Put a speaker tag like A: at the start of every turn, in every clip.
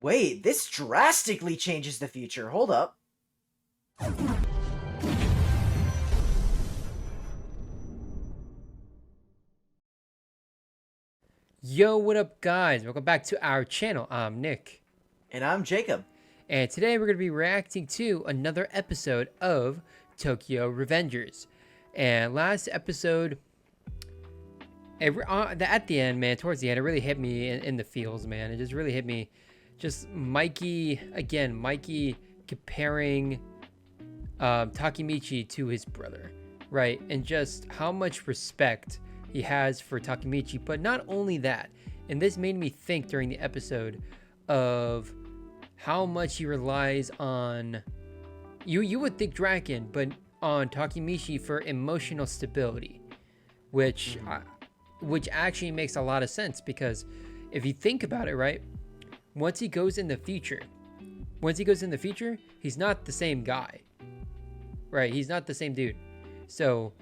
A: Wait, this drastically changes the future. Hold up.
B: Yo, what up, guys? Welcome back to our channel. I'm Nick,
A: And I'm Jacob.
B: and today we're going to be reacting to another episode of Tokyo Revengers. And last episode, at the end, man, towards the end, it really hit me in the feels, man. It just really hit me. Just Mikey, again, Mikey comparing Takemichi to his brother, right? And just how much respect he has for Takemichi. But not only that, and this made me think during the episode of how much he relies on you would think Draken, but on Takemichi for emotional stability, which which actually makes a lot of sense, because if you think about it, right, once he goes in the future, he's not the same guy, right? He's not the same dude. So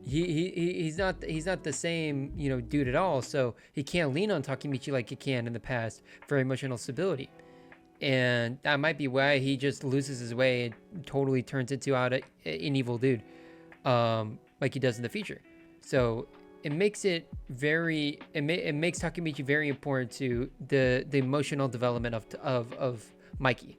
B: he's not the same, dude at all. So he can't lean on Takemichi like he can in the past for emotional stability. And that might be why he just loses his way and totally turns into an evil dude, like he does in the future. So it makes it makes Takemichi very important to the emotional development of Mikey.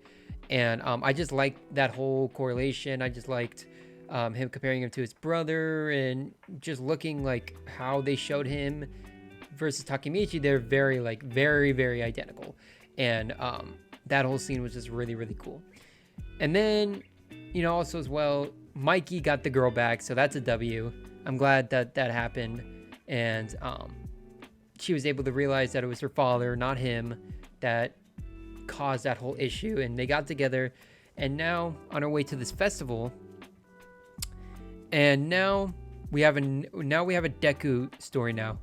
B: And I just liked that whole correlation. I just liked him comparing him to his brother, and just looking like how they showed him versus Takemichi. They're very, very identical. And that whole scene was just really, really cool. And then, also as well, Mikey got the girl back, so that's a W. I'm glad that happened. And she was able to realize that it was her father, not him, that caused that whole issue. And they got together, and now on our way to this festival. And now we have a Deku story now.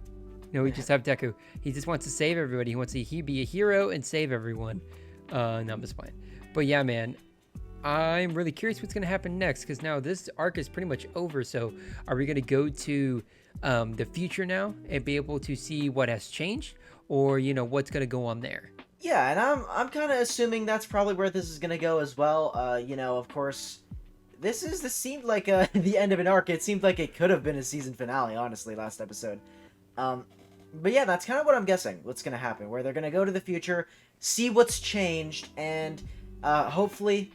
B: We just have Deku. He just wants to save everybody. He wants to be a hero and save everyone. No, I'm just playing. But yeah, man, I'm really curious what's going to happen next, because now this arc is pretty much over. So are we going to go to the future now and be able to see what has changed, or, what's going to go on there?
A: Yeah, and I'm kind of assuming that's probably where this is going to go as well. Of course, this seemed like the end of an arc. It seemed like it could have been a season finale, honestly, last episode. But yeah, that's kind of what I'm guessing what's going to happen, where they're going to go to the future, see what's changed, and hopefully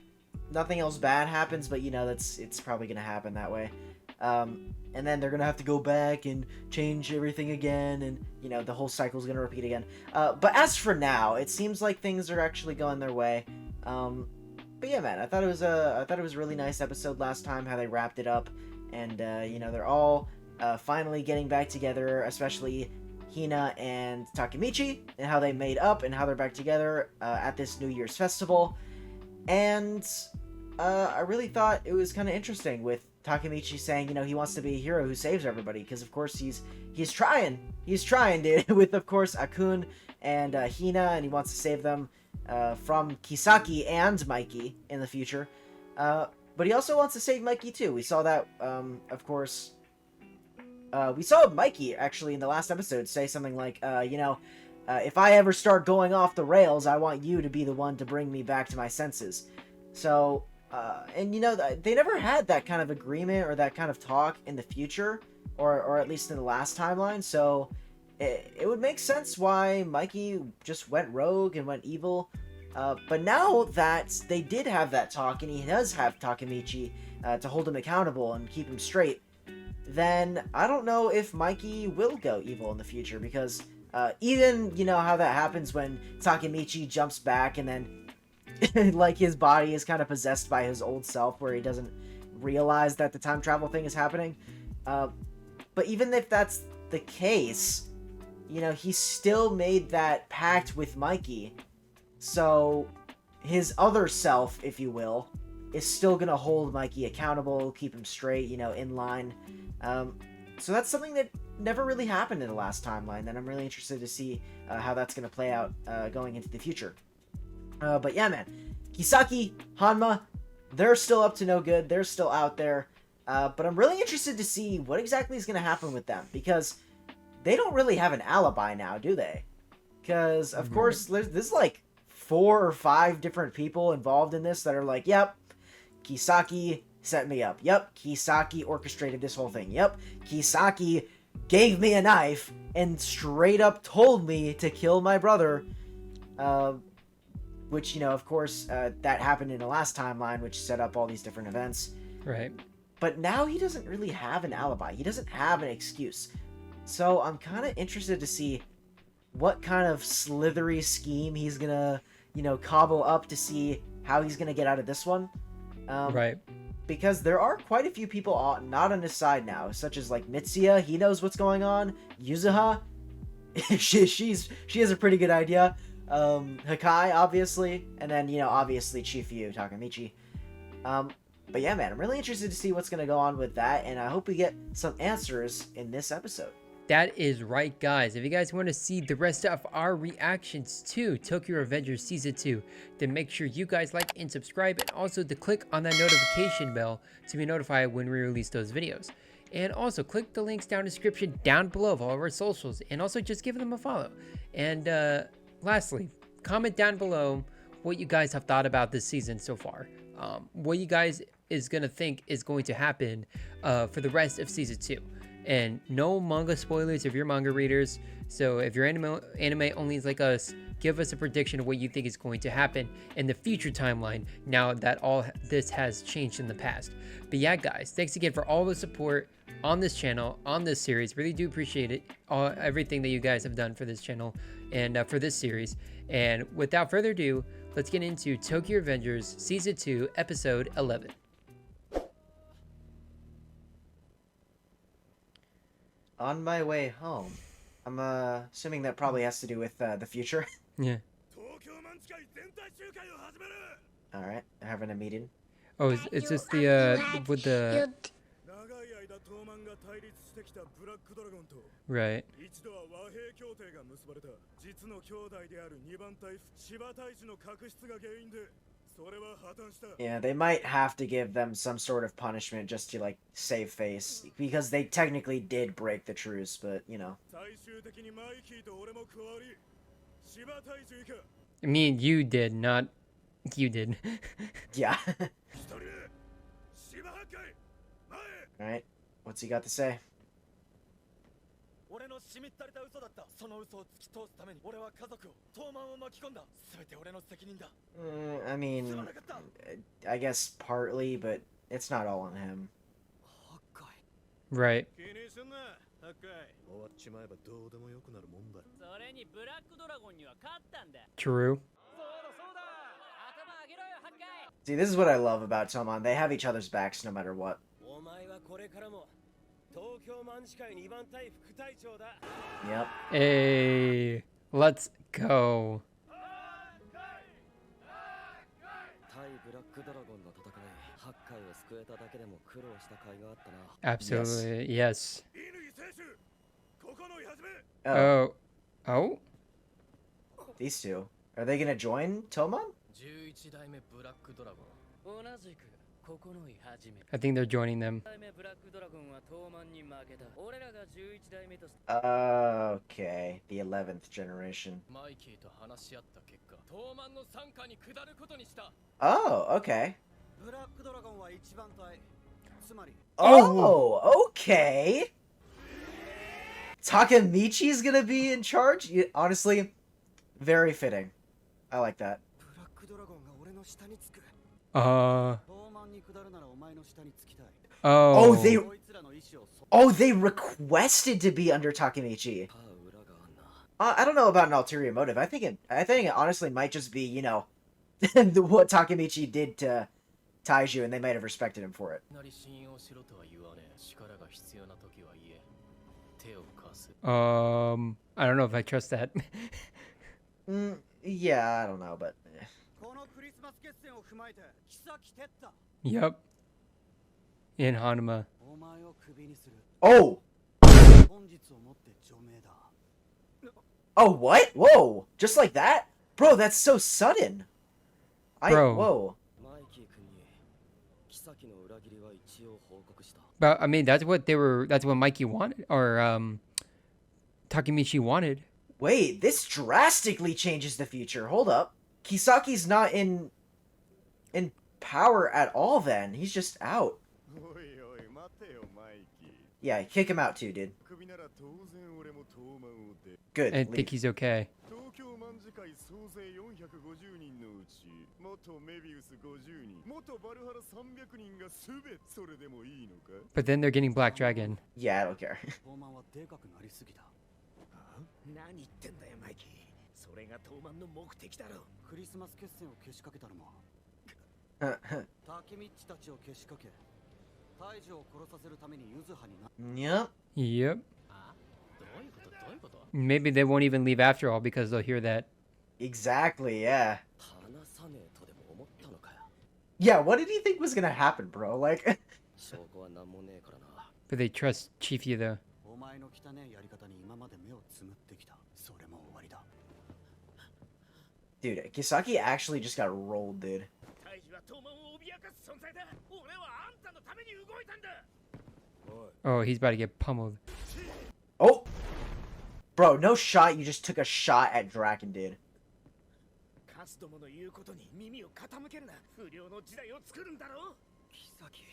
A: nothing else bad happens, but it's probably going to happen that way. And then they're going to have to go back and change everything again, and the whole cycle is going to repeat again. But as for now, it seems like things are actually going their way. But yeah, man, I thought it was a really nice episode last time, how they wrapped it up, and they're all finally getting back together, especially Hina and Takemichi, and how they made up and how they're back together at this New Year's festival. And I really thought it was kind of interesting with Takemichi saying, he wants to be a hero who saves everybody, because of course he's trying, dude, with of course Akun and Hina, and he wants to save them from Kisaki and Mikey in the future. But he also wants to save Mikey too. We saw that, of course. We saw Mikey, actually, in the last episode say something like, if I ever start going off the rails, I want you to be the one to bring me back to my senses. So, and they never had that kind of agreement or that kind of talk in the future, or at least in the last timeline, so it would make sense why Mikey just went rogue and went evil. But now that they did have that talk, and he does have Takemichi to hold him accountable and keep him straight, then I don't know if Mikey will go evil in the future, because even, how that happens when Takemichi jumps back and then like his body is kind of possessed by his old self, where he doesn't realize that the time travel thing is happening. But even if that's the case, he still made that pact with Mikey, so his other self, if you will, is still gonna hold Mikey accountable, keep him straight, in line. So that's something that never really happened in the last timeline, and I'm really interested to see how that's gonna play out going into the future. But yeah, man, Kisaki, Hanma, they're still up to no good. They're still out there. But I'm really interested to see what exactly is gonna happen with them, because they don't really have an alibi now, do they? Because, of course, this is like 4 or 5 different people involved in this that are like, yep, Kisaki set me up. Yep, Kisaki orchestrated this whole thing. Yep, Kisaki gave me a knife and straight up told me to kill my brother. Which, of course, that happened in the last timeline, which set up all these different events.
B: Right.
A: But now he doesn't really have an alibi. He doesn't have an excuse. So I'm kind of interested to see what kind of slithery scheme he's gonna, cobble up to see how he's gonna get out of this one.
B: Right.
A: Because there are quite a few people not on his side now, such as like Mitsuya. He knows what's going on. Yuzuha, she has a pretty good idea. Hakai, obviously, and then obviously Chifuyu Takamichi. But yeah, man, I'm really interested to see what's gonna go on with that, and I hope we get some answers in this episode.
B: That is right, guys. If you guys want to see the rest of our reactions to Tokyo Revengers Season 2, then make sure you guys like and subscribe, and also to click on that notification bell to be notified when we release those videos. And also click the links down in the description down below of all of our socials, and also just give them a follow. And lastly, comment down below what you guys have thought about this season so far. What you guys is going to think is going to happen for the rest of Season 2. And no manga spoilers if you're manga readers. So if you're anime only like us, give us a prediction of what you think is going to happen in the future timeline now that all this has changed in the past. But yeah, guys, thanks again for all the support on this channel, on this series. Really do appreciate it. Everything that you guys have done for this channel and for this series. And without further ado, let's get into Tokyo Revengers Season 2, Episode 11.
A: On my way home. I'm assuming that probably has to do with the future.
B: Yeah.
A: Alright, having a meeting.
B: Oh, it's just the with the right.
A: Yeah, they might have to give them some sort of punishment just to like save face, because they technically did break the truce, but
B: I mean, you did, not you did.
A: Yeah. Alright, what's he got to say? I mean, I guess partly, but it's not all on him.
B: Right. True.
A: See, this is what I love about Tomon. They have each other's backs no matter what. Yep.
B: Hey, let's go. Absolutely, yes.
A: Oh.
B: Oh?
A: These two. Are they gonna join Tomon?
B: I think they're joining them.
A: Okay, the 11th generation. Oh, okay. Oh, okay. Takamichi's gonna be in charge? Honestly, very fitting. I like that. they requested to be under Takamichi. I don't know about an ulterior motive. I think it honestly might just be, what Takamichi did to Taiju, and they might have respected him for it.
B: I don't know if I trust that.
A: Yeah, I don't know, but
B: Yep. In Hanuma.
A: Oh! Oh, what? Whoa! Just like that? Bro, that's so sudden!
B: Bro.
A: Whoa.
B: But, I mean, that's what Mikey wanted, or, Takamichi wanted.
A: Wait, this drastically changes the future. Hold up. Kisaki's not in power at all then. He's just out. Yeah, kick him out too, dude. Good.
B: I
A: leave.
B: think he's okay. But then they're getting Black Dragon.
A: Yeah, I don't care.
C: 何言ってんだよマイキー。それが当番の目的だろ。クリスマス決戦をけしかけたのも。タケミッチたちをけしかけ、大樹を殺させるためにユズハにな。
A: Yep.
B: Yep.
C: あ？どういうことどういうこと？
B: Maybe they won't even leave after all because they'll hear that.
A: Exactly, yeah.
C: 話さねえとでも思ったのかよ。
A: Yeah, what did he think was gonna happen, bro? Like,
C: 証拠は何もねえからな。
B: But they trust Chiefy though.
C: お前の汚いやり方に今まで目をつむってきた。それも終わりだ。
A: dude, Kisaki actually just got rolled, dude.
C: 大樹は当番を脅かす存在だ。俺はあんたのために動いたんだ。
B: Oh, he's about to get pummeled.
A: Oh! Bro, no shot, you just took a shot at Draken, dude.
C: カスどもの言うことに耳を傾けるな。不良の時代を作るんだろ。キサキ。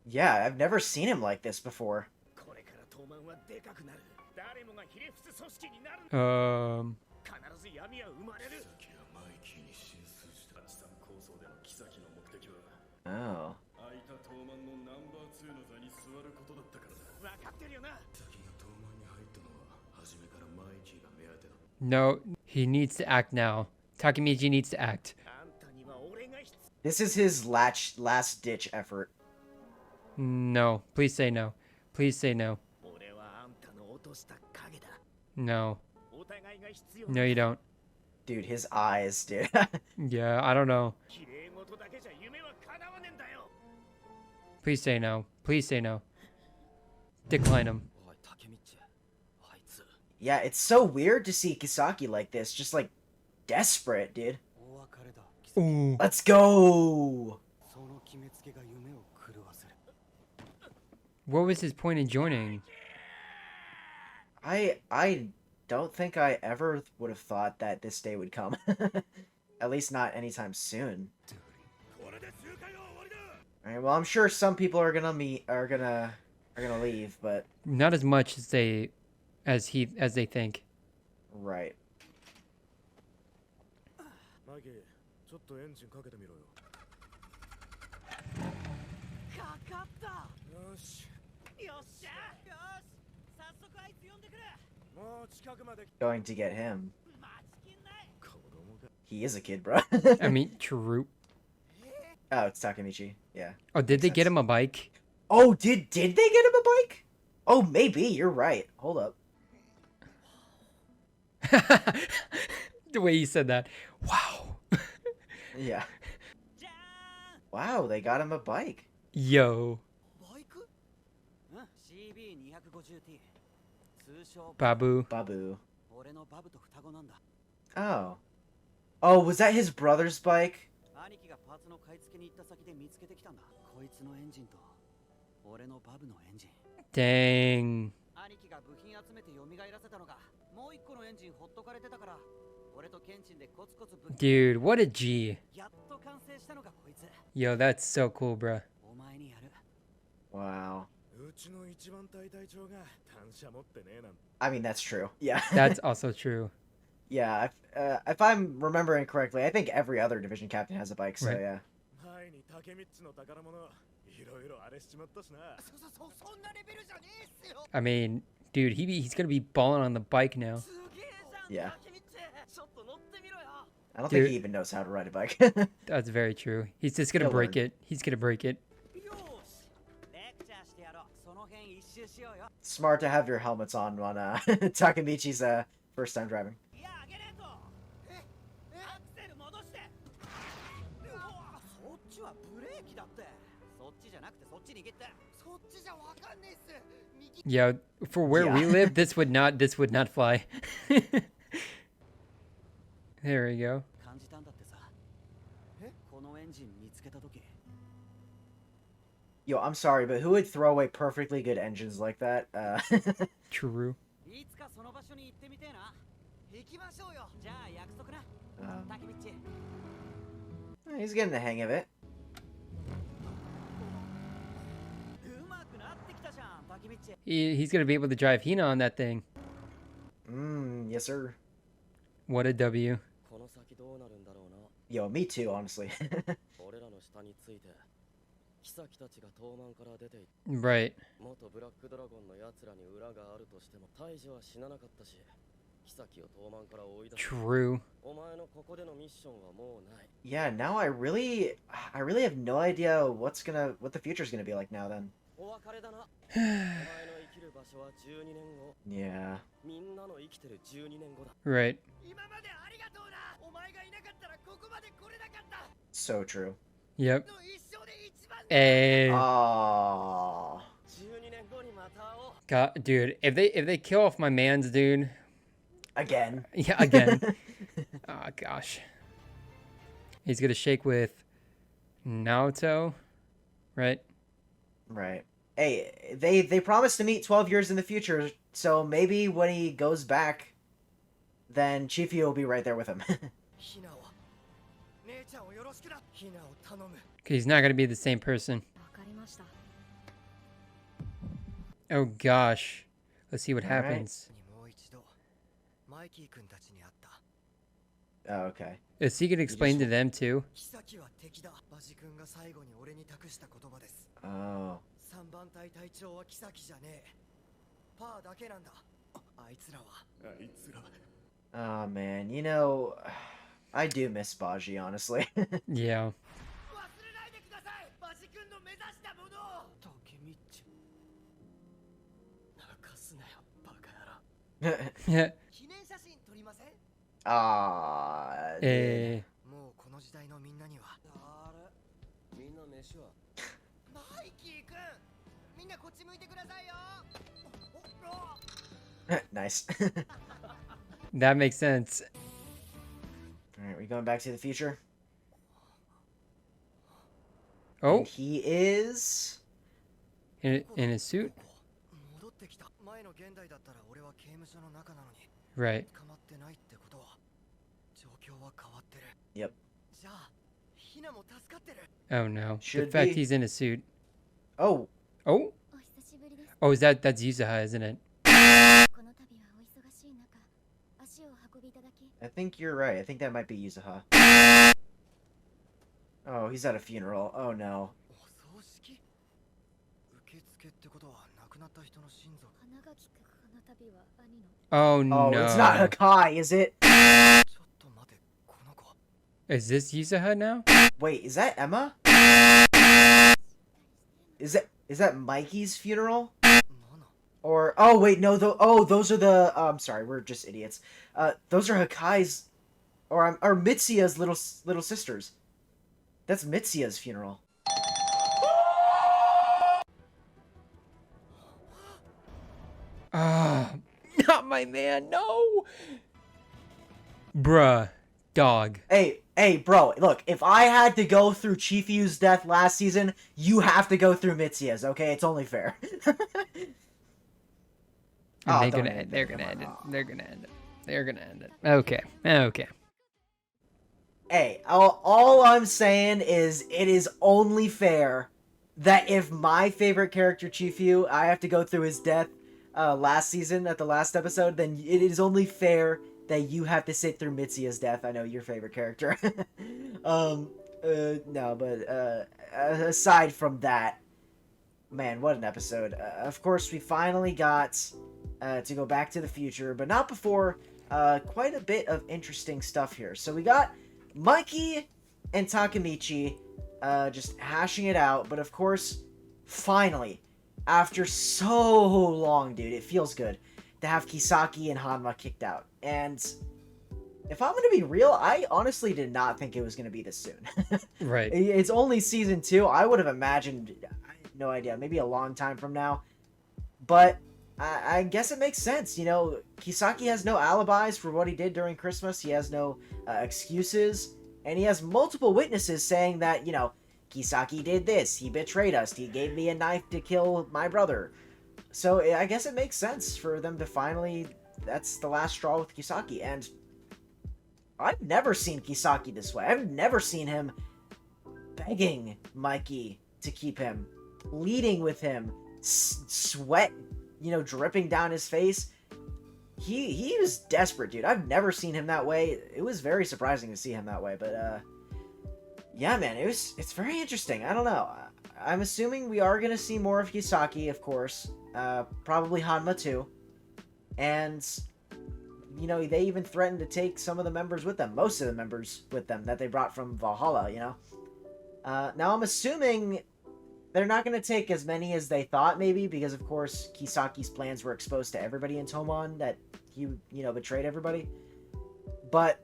A: Yeah, I've never seen him like this before.
C: これから当番はでかくなる。誰もがひれ伏す組織になる。必ず闇は生まれる。キサキはマイキーに進出した資産構想でのキサキの目的は。
A: Oh.
C: 空いた当番のナンバー2の座に座ることだったからだ。分かってるよな。先が当番に入ったのは初めからマイキーが目当てだ。
B: No, he needs to act now. Takemichi needs to act.
C: あんたには俺が必要。
A: This is his last ditch effort.
B: No, please say no. Please say no.
C: 俺はあんたの落とした影だ。
B: No.
C: お互いが必要。
B: No, you don't.
A: Dude, his eyes, dude.
B: Yeah, I don't know.
C: 綺麗事だけじゃ夢は叶わねえんだよ。
B: Please say no. Please say no. Decline him.
C: おい、タケミッチ。あいつ。
A: Yeah, it's so weird to see Kisaki like this, just like desperate, dude.
C: お別れだ。
B: Ooh.
A: Let's go!
C: その決めつけが夢を狂わせる。
B: What was his point in joining?
A: I don't think I ever would have thought that this day would come. At least not anytime soon.
C: これで集会は終わりだ。
A: Alright, well, I'm sure some people are gonna leave, but
B: Not as much as they think.
A: right.
C: マイキー、ちょっとエンジンかけてみろよ。かかった。よし。よっしゃ。よし。早速あいつ呼んでくれ。もう近くまで。
A: Going to get him.
C: 待ちきんない。子供が。
A: He is a kid, bro.
B: I mean, true.
A: Oh, it's Takemichi. Yeah.
B: Oh, did they
A: Makes
B: get
A: sense.
B: him a bike?
A: Oh, did they get him a bike? Oh, maybe. You're right. Hold up.
B: The way you said that. Wow.
A: Yeah. Wow, they got him a bike.
B: Yo.
C: バイク？うん、CB250T。通称
B: Babu.
A: Babu.
C: 俺のバブと双子なんだ。
A: Oh. Oh, was that his brother's bike?
C: 兄貴がパーツの買い付けに行った先で見つけてきたんだ。こいつのエンジンと俺のバブのエンジン。
B: Dang.
C: 兄貴が部品集めて蘇らせたのがもう一個のエンジンほっとかれてたから俺とケンチンでコツコツ部品
B: Dude, what a G.
C: やっと完成したのがこいつ。
B: Yo, that's so cool, bruh.
C: お前にやる。
A: Wow.
C: うちの一番隊隊長が単車持ってねえなんて。
A: I mean, that's true. Yeah.
B: That's also true.
A: Yeah, if I'm remembering correctly, I think every other division captain has a bike, so
B: Right.
A: yeah.
C: 前にタケミッチの宝物いろいろあれしちまったしな。そんなレベルじゃねえっすよ。
B: I mean, dude, he's gonna be balling on the bike now.
C: すげえじゃん。
A: Yeah.
C: タケミッチ。ちょっと乗ってみろよ。
A: I don't think
B: Dude.
A: he even knows how to ride a bike.
B: That's very true. He's just gonna
A: He'll
B: break
A: learn.
B: it. He's gonna break it.
C: よし。レクチャーしてやろう。その辺一周しようよ。
A: Smart to have your helmets on Takemichi's first time driving.
C: いや、あげねえと。アクセル戻して。うわ、そっちはブレーキだって。そっちじゃなくてそっち握って。そっちじゃわかんねえっす。右。
B: Yeah, for where we
A: Yeah.
B: live, this would not fly. There we go.
C: 感じたんだってさ。このエンジン見つけたとき。
A: Yo, I'm sorry, but who would throw away perfectly good engines like that?
B: True.
C: いつかその場所に行ってみてえな。行きましょうよ。じゃあ約束な。
A: Um,
C: タケミッチ。
A: He's getting the hang of it.
C: うまくなってきたじゃんタケミッチ。
B: He's gonna be able to drive Hina on that thing.
A: Yes, sir.
B: What a W.
C: この先どうなるんだろうな。
A: Yo, me too, honestly.
C: 俺らの下についてキサキたちが東満から出ていっ
B: Right.
C: 元ブラックドラゴンの奴らに裏があるとしても大樹は死ななかったし、キサキを東満から追い出す。
B: True.
C: お前のここでのミッションはもうない。
A: Yeah, now I really have no idea what the future's gonna be like now then.
C: お別れだな。お前の生きる場所は12年後。
A: Yeah.
C: みんなの生きてる12年後だ。
B: Right.
C: 今までありがとうな。お前がいなかったらここまで来れなかった。
A: So true.
B: Yep.
C: の一生で一番。
B: Hey.
A: Aww.
C: 12年後にまた会おう。
B: God, dude, if they kill off my man's dude,
A: Again.
B: yeah, again. Oh gosh. He's gonna shake with Naoto, right?
A: Right. Hey, they promised to meet 12 years in the future, so maybe when he goes back, then Chifu will be right there with him.
C: ひなを。姉ちゃんをよろしくな。ひなを頼む。
B: He's not gonna be the same person.
D: わかりました。
B: Oh gosh. Let's see what
A: All right.
B: happens.
C: にもう一度マイキー君たちに会った。
A: Oh, okay.
B: Is he gonna explain to them too?
C: キサキは敵だ。バジ君が最後に俺に託した言葉です。
A: Oh.
C: 3番隊隊長はキサキじゃねえ。パーだけなんだ。あいつらは。あいつらは。
A: Oh, man. You know, I do miss Baji, honestly.
B: Yeah.
C: 忘れないでください。バジ君の目指したものを。タケミッチ。泣かすなよ、バカ野郎。
B: Yeah.
C: 記念写真撮りません？
A: Ah.
B: Eh.
C: もうこの時代のみんなには。あれ？みんな飯は？マイキー君、みんなこっち向いてくださいよ。
A: Nice.
B: That makes sense.
A: Alright, we going back to the future?
B: Oh,
A: And he is...
B: in a suit?
C: 戻ってきた。前の現代だったら俺は刑務所の中なのに
B: Right.
C: 捕まってないってことは状況は変わってる。
A: Yep.
C: じゃあヒナも助かってる。
B: Oh no. The
A: Should
B: fact
A: be.
B: he's in a suit.
A: Oh.
B: Oh?
D: お久しぶりです。
B: Oh, that's Yuzaha, isn't it?
D: この度はお忙しい中、足を運びいただき、
A: I think you're right. I think that might be Yuzaha. Oh, he's at a funeral. Oh no.
C: お葬式？受付ってことは亡くなった人の親族。
D: 花が利くこの度は兄の。
B: Oh
A: Oh, it's not
B: no.
A: Hakai, is it?
C: ちょっと待て、この子。
B: Is this Yuzaha now?
A: Wait, is that Emma? Is that Mikey's funeral?
C: マナ。
A: Or oh wait, no, those are the I'm sorry, we're just idiots. Those are Hakai's or Mitsuya's little sisters. That's Mitsuya's funeral.
B: Ah, not my man. No. Bruh, dog.
A: Hey, bro, look, if I had to go through Chifu's death last season, you have to go through Mitsuya's, okay? It's only fair.
B: And
A: Oh,
B: they're
A: don't
B: gonna
A: end
B: end.
A: it,
B: They're
A: come
B: gonna
A: on.
B: end it. They're gonna end it. They're gonna end it. Okay. Okay.
A: Hey, all I'm saying is it is only fair that if my favorite character, Chifu, I have to go through his death last season at the last episode, then it is only fair that you have to sit through Mitsuya's death. I know, your favorite character. No, but aside from that, man, what an episode. Of course, we finally got to go back to the future, but not before quite a bit of interesting stuff here. So we got Mikey and Takemichi just hashing it out, but of course, finally, after so long, dude, it feels good to have Kisaki and Hanma kicked out. And if I'm gonna be real, I honestly did not think it was gonna be this soon.
B: Right.
A: It's only season 2. I would have imagined, I have no idea, maybe a long time from now. But I guess it makes sense. You know, Kisaki has no alibis for what he did during Christmas. He has no excuses. And he has multiple witnesses saying that, you know, Kisaki did this. He betrayed us. He gave me a knife to kill my brother. So I guess it makes sense for them to finally... That's the last straw with Kisaki. And I've never seen Kisaki this way. I've never seen him begging Mikey to keep him, pleading with him, sweat, dripping down his face. He was desperate, dude. I've never seen him that way. It was very surprising to see him that way, but yeah, man, it's very interesting. I don't know. I'm assuming we are gonna see more of Kisaki, of course. Probably Hanma too, and they even threatened to take some of the members with them, most of the members with them that they brought from Valhalla. Now I'm assuming they're not going to take as many as they thought, maybe, because of course Kisaki's plans were exposed to everybody in Tomon, that he betrayed everybody. But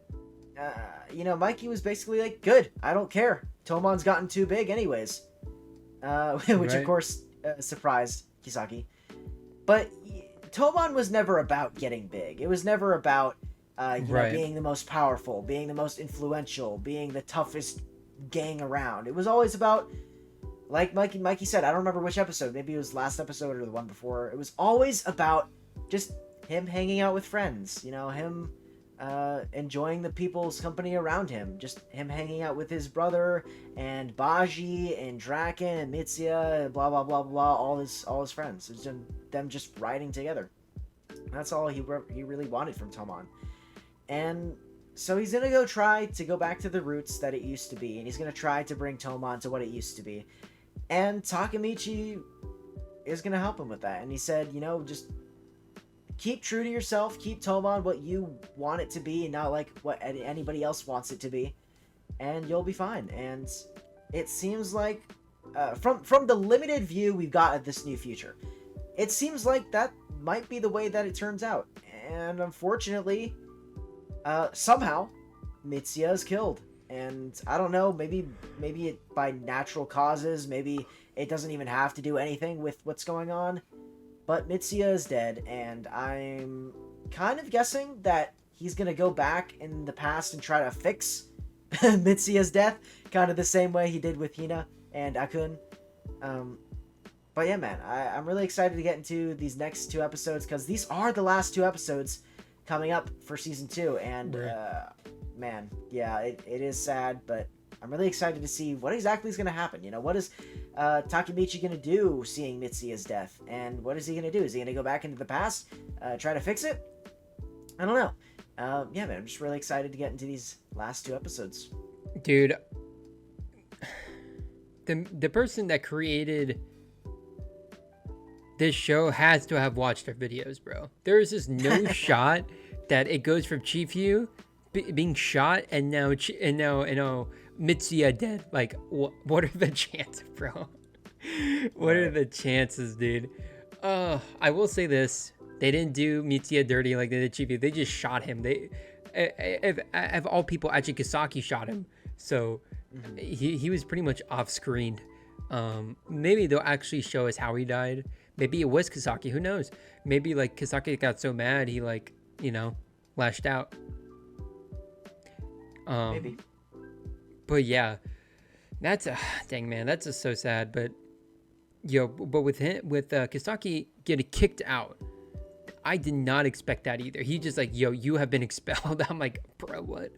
A: Mikey was basically like, good, I don't care, Tomon's gotten too big anyways, which
B: Right.
A: of course surprised Kisaki. But Tomon was never about getting big. It was never about
B: Right.
A: being the most powerful, being the most influential, being the toughest gang around. It was always about, like Mikey said, I don't remember which episode, maybe it was last episode or the one before, it was always about just him hanging out with friends, him enjoying the people's company around him, just him hanging out with his brother and Baji and Draken and Mitsuya, blah blah blah blah, all his friends. It's just them just riding together. That's all he really wanted from Tomon. And so he's gonna try to go back to the roots that it used to be, and he's gonna try to bring Tomon to what it used to be. And Takemichi is gonna help him with that. And he said, just keep true to yourself, keep Tomon what you want it to be, and not like what anybody else wants it to be, and you'll be fine. And it seems like, from the limited view we've got of this new future, it seems like that might be the way that it turns out. And unfortunately, somehow Mitsuya is killed, and I don't know, maybe it by natural causes, maybe it doesn't even have to do anything with what's going on, but Mitsuya is dead, and I'm kind of guessing that he's gonna go back in the past and try to fix Mitsuya's death, kind of the same way he did with Hina and Akun. But yeah, man, I'm really excited to get into these next 2 episodes, because these are the last 2 episodes coming up for season 2, and man, yeah, it is sad, but I'm really excited to see what exactly is going to happen. What is Takemichi going to do seeing Mitsuya's death, and what is he going to do? Is he going to go back into the past, try to fix it? I don't know. Yeah, man, I'm just really excited to get into these last 2 episodes.
B: Dude, the person that created this show has to have watched our videos, bro. There is just no shot that it goes from Chifu being shot and now Mitsuya dead. Like, what are the chances, bro? What are the chances, dude? I will say this: they didn't do Mitsuya dirty like they did Chifu. They just shot him. Of all people, actually Kisaki shot him, so he was pretty much off screen. Maybe they'll actually show us how he died. Maybe it was Kisaki, who knows? Maybe like Kisaki got so mad he lashed out.
A: Maybe.
B: But yeah, that's dang, man, that's just so sad. But with Kisaki getting kicked out, I did not expect that either. He just like, you have been expelled. I'm like, bro, what?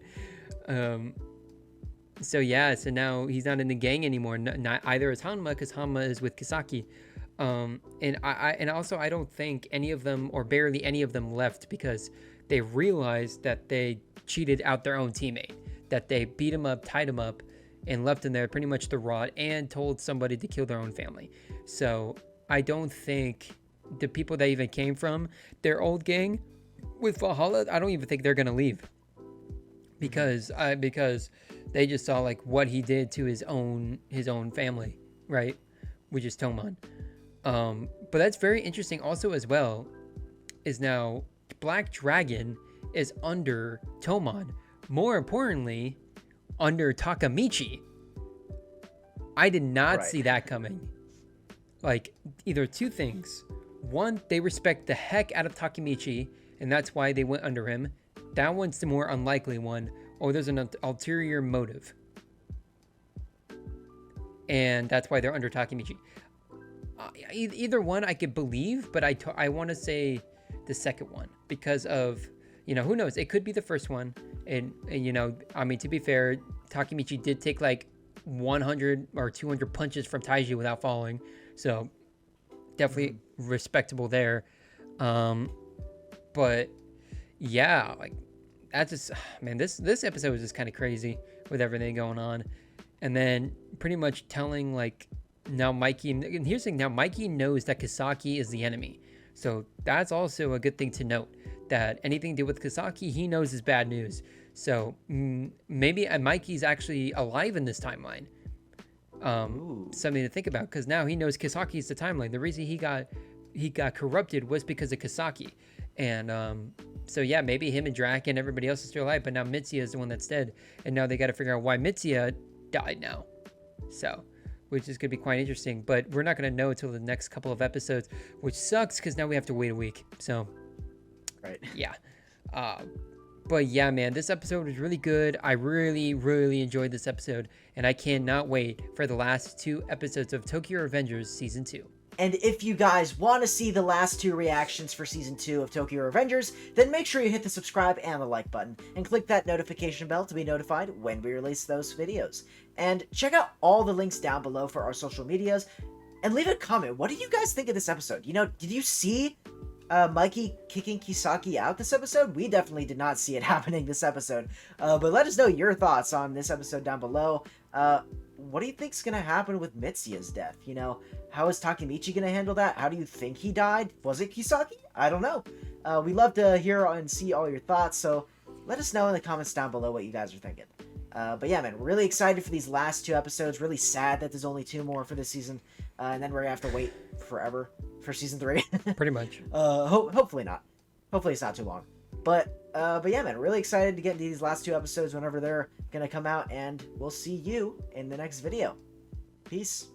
B: So yeah, so now he's not in the gang anymore. Not either is Hanma, because Hanma is with Kisaki. And also I don't think any of them, or barely any of them, left because they realized that they cheated out their own teammate, that they beat him up, tied him up, and left him there pretty much to rot, and told somebody to kill their own family. So I don't think the people that even came from their old gang with Valhalla, I don't even think they're gonna leave, because they just saw like what he did to his own family, right? Which is Tomon. But that's very interesting also as well, is now Black Dragon is under Tomon. More importantly, under Takemichi. I did not see that coming. Like, either 2 things. 1, they respect the heck out of Takemichi, and that's why they went under him. That one's the more unlikely one. Or there's an ulterior motive, and that's why they're under Takemichi. Either one I could believe, but I want to say the second one, because of, who knows, it could be the first one. And I mean, to be fair, Takemichi did take like 100 or 200 punches from Taiji without falling. So definitely respectable there. But yeah, like that's just, man, this episode was just kind of crazy with everything going on. And then pretty much telling like now Mikey, and here's the thing, now Mikey knows that Kisaki is the enemy. So that's also a good thing to note, that anything to do with Kisaki, he knows is bad news. So maybe Mikey's actually alive in this timeline. Something to think about, because now he knows Kisaki's the timeline. The reason he got corrupted was because of Kisaki. And so yeah, maybe him and Drac and everybody else is still alive, but now Mitsuya is the one that's dead. And now they got to figure out why Mitsuya died now. So, which is going to be quite interesting. But we're not going to know until the next couple of episodes, which sucks because now we have to wait a week. So,
A: right.
B: Yeah. But yeah, man, this episode was really good. I really, really enjoyed this episode. And I cannot wait for the last 2 episodes of Tokyo Revengers Season 2.
A: And if you guys want to see the last 2 reactions for Season 2 of Tokyo Revengers, then make sure you hit the subscribe and the like button, and click that notification bell to be notified when we release those videos. And check out all the links down below for our social medias, and leave a comment. What do you guys think of this episode? You know, did you see Mikey kicking Kisaki out this episode? We definitely did not see it happening this episode. But let us know your thoughts on this episode down below. What do you think's gonna happen with Mitsuya's death? You know, how is Takemichi gonna handle that? How do you think he died? Was it Kisaki? I don't know. We love to hear and see all your thoughts, so let us know in the comments down below what you guys are thinking. But yeah, man, really excited for these last 2 episodes. Really sad that there's only 2 more for this season, and then we're gonna have to wait forever for Season 3.
B: Pretty much.
A: Hopefully not. Hopefully it's not too long. But yeah, man, really excited to get into these last 2 episodes whenever they're gonna come out, and we'll see you in the next video. Peace.